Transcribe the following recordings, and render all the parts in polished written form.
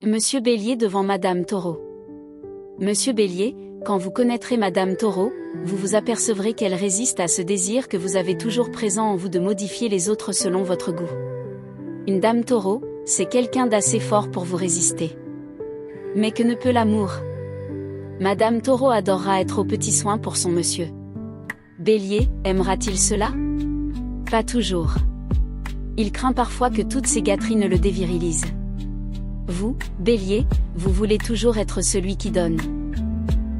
Monsieur Bélier devant Madame Taureau. Monsieur Bélier, quand vous connaîtrez Madame Taureau, vous vous apercevrez qu'elle résiste à ce désir que vous avez toujours présent en vous de modifier les autres selon votre goût. Une Dame Taureau, c'est quelqu'un d'assez fort pour vous résister. Mais que ne peut l'amour? Madame Taureau adorera être aux petits soins pour son monsieur. Bélier, aimera-t-il cela? Pas toujours. Il craint parfois que toutes ces gâteries ne le dévirilisent. Vous, Bélier, vous voulez toujours être celui qui donne.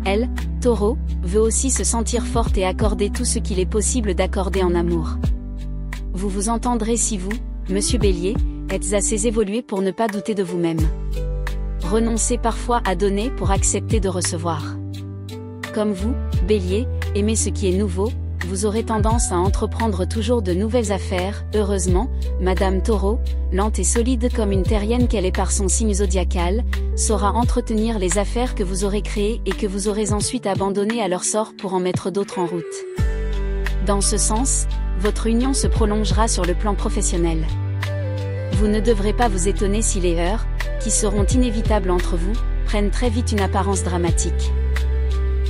Elle, Taureau, veut aussi se sentir forte et accorder tout ce qu'il est possible d'accorder en amour. Vous vous entendrez si vous, Monsieur Bélier, êtes assez évolué pour ne pas douter de vous-même. Renoncez parfois à donner pour accepter de recevoir. Comme vous, Bélier, aimez ce qui est nouveau, vous aurez tendance à entreprendre toujours de nouvelles affaires. Heureusement, Madame Taureau, lente et solide comme une terrienne qu'elle est par son signe zodiacal, saura entretenir les affaires que vous aurez créées et que vous aurez ensuite abandonnées à leur sort pour en mettre d'autres en route. Dans ce sens, votre union se prolongera sur le plan professionnel. Vous ne devrez pas vous étonner si les heurts, qui seront inévitables entre vous, prennent très vite une apparence dramatique.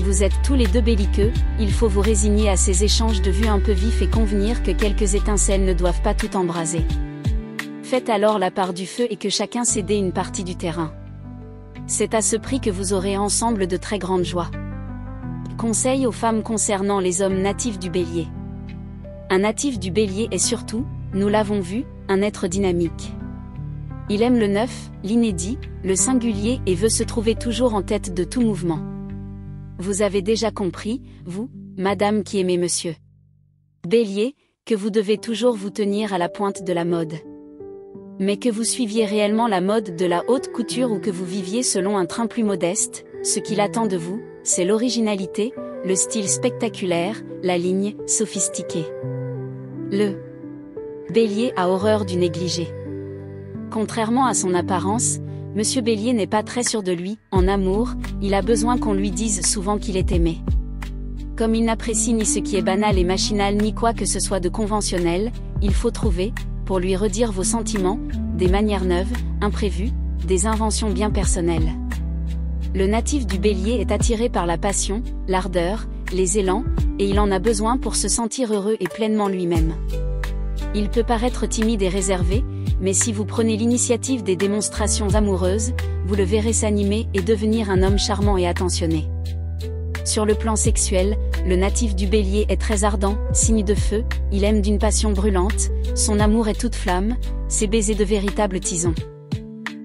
Vous êtes tous les deux belliqueux, il faut vous résigner à ces échanges de vues un peu vifs et convenir que quelques étincelles ne doivent pas tout embraser. Faites alors la part du feu et que chacun cède une partie du terrain. C'est à ce prix que vous aurez ensemble de très grandes joies. Conseil aux femmes concernant les hommes natifs du Bélier. Un natif du Bélier est surtout, nous l'avons vu, un être dynamique. Il aime le neuf, l'inédit, le singulier et veut se trouver toujours en tête de tout mouvement. Vous avez déjà compris, vous, Madame qui aimez Monsieur Bélier, que vous devez toujours vous tenir à la pointe de la mode. Mais que vous suiviez réellement la mode de la haute couture ou que vous viviez selon un train plus modeste, ce qu'il attend de vous, c'est l'originalité, le style spectaculaire, la ligne sophistiquée. Le Bélier a horreur du négligé. Contrairement à son apparence, Monsieur Bélier n'est pas très sûr de lui. En amour, il a besoin qu'on lui dise souvent qu'il est aimé. Comme il n'apprécie ni ce qui est banal et machinal ni quoi que ce soit de conventionnel, il faut trouver, pour lui redire vos sentiments, des manières neuves, imprévues, des inventions bien personnelles. Le natif du Bélier est attiré par la passion, l'ardeur, les élans, et il en a besoin pour se sentir heureux et pleinement lui-même. Il peut paraître timide et réservé, mais si vous prenez l'initiative des démonstrations amoureuses, vous le verrez s'animer et devenir un homme charmant et attentionné. Sur le plan sexuel, le natif du Bélier est très ardent, signe de feu, il aime d'une passion brûlante, son amour est toute flamme, ses baisers de véritables tisons.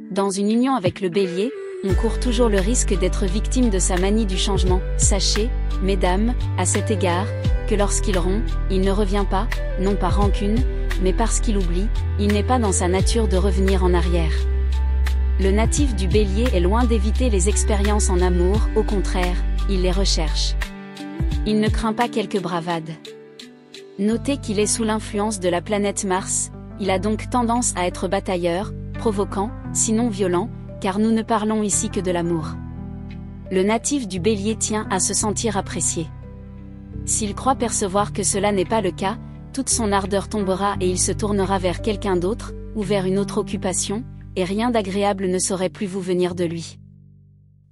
Dans une union avec le Bélier, on court toujours le risque d'être victime de sa manie du changement. Sachez, mesdames, à cet égard, que lorsqu'il rompt, il ne revient pas, non par rancune, mais parce qu'il oublie, il n'est pas dans sa nature de revenir en arrière. Le natif du Bélier est loin d'éviter les expériences en amour, au contraire, il les recherche. Il ne craint pas quelques bravades. Notez qu'il est sous l'influence de la planète Mars, il a donc tendance à être batailleur, provoquant, sinon violent, car nous ne parlons ici que de l'amour. Le natif du Bélier tient à se sentir apprécié. S'il croit percevoir que cela n'est pas le cas, toute son ardeur tombera et il se tournera vers quelqu'un d'autre, ou vers une autre occupation, et rien d'agréable ne saurait plus vous venir de lui.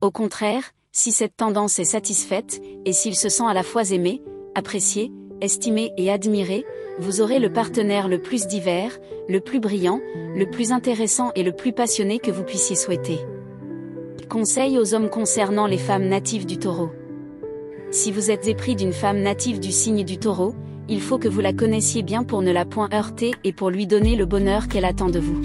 Au contraire, si cette tendance est satisfaite, et s'il se sent à la fois aimé, apprécié, estimé et admiré, vous aurez le partenaire le plus divers, le plus brillant, le plus intéressant et le plus passionné que vous puissiez souhaiter. Conseil aux hommes concernant les femmes natives du Taureau. Si vous êtes épris d'une femme native du signe du Taureau, il faut que vous la connaissiez bien pour ne la point heurter et pour lui donner le bonheur qu'elle attend de vous.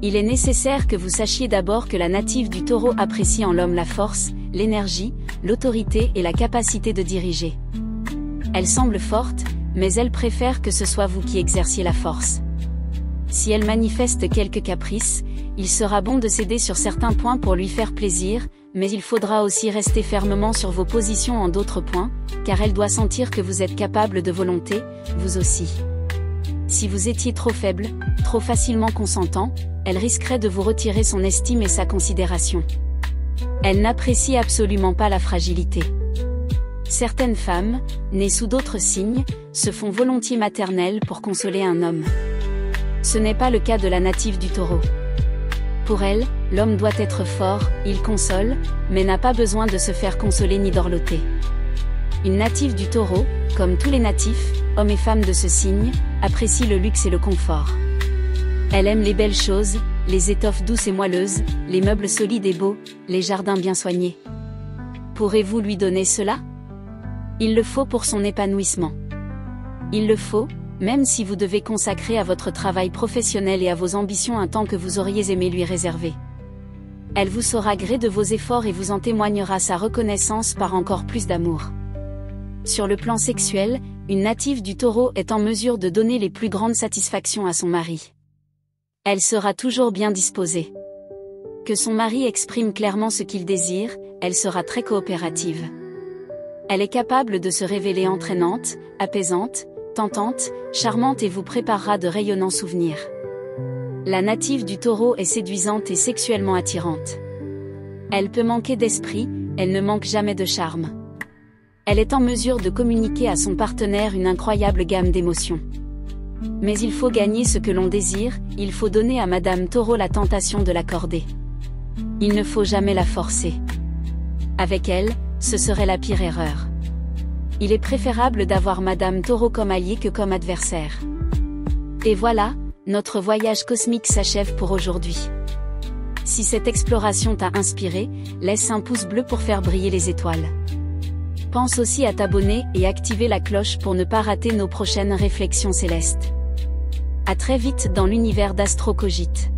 Il est nécessaire que vous sachiez d'abord que la native du Taureau apprécie en l'homme la force, l'énergie, l'autorité et la capacité de diriger. Elle semble forte, mais elle préfère que ce soit vous qui exerciez la force. Si elle manifeste quelques caprices, il sera bon de céder sur certains points pour lui faire plaisir, mais il faudra aussi rester fermement sur vos positions en d'autres points, car elle doit sentir que vous êtes capable de volonté, vous aussi. Si vous étiez trop faible, trop facilement consentant, elle risquerait de vous retirer son estime et sa considération. Elle n'apprécie absolument pas la fragilité. Certaines femmes, nées sous d'autres signes, se font volontiers maternelles pour consoler un homme. Ce n'est pas le cas de la native du Taureau. Pour elle, l'homme doit être fort, il console, mais n'a pas besoin de se faire consoler ni dorloter. Une native du Taureau, comme tous les natifs, hommes et femmes de ce signe, apprécie le luxe et le confort. Elle aime les belles choses, les étoffes douces et moelleuses, les meubles solides et beaux, les jardins bien soignés. Pourrez-vous lui donner cela? Il le faut pour son épanouissement. Il le faut, même si vous devez consacrer à votre travail professionnel et à vos ambitions un temps que vous auriez aimé lui réserver. Elle vous saura gré de vos efforts et vous en témoignera sa reconnaissance par encore plus d'amour. Sur le plan sexuel, une native du Taureau est en mesure de donner les plus grandes satisfactions à son mari. Elle sera toujours bien disposée. Que son mari exprime clairement ce qu'il désire, elle sera très coopérative. Elle est capable de se révéler entraînante, apaisante, tentante, charmante et vous préparera de rayonnants souvenirs. La native du Taureau est séduisante et sexuellement attirante. Elle peut manquer d'esprit, elle ne manque jamais de charme. Elle est en mesure de communiquer à son partenaire une incroyable gamme d'émotions. Mais il faut gagner ce que l'on désire, il faut donner à Madame Taureau la tentation de l'accorder. Il ne faut jamais la forcer. Avec elle, ce serait la pire erreur. Il est préférable d'avoir Madame Taureau comme alliée que comme adversaire. Et voilà, notre voyage cosmique s'achève pour aujourd'hui. Si cette exploration t'a inspiré, laisse un pouce bleu pour faire briller les étoiles. Pense aussi à t'abonner et activer la cloche pour ne pas rater nos prochaines réflexions célestes. À très vite dans l'univers d'Astro Cogite.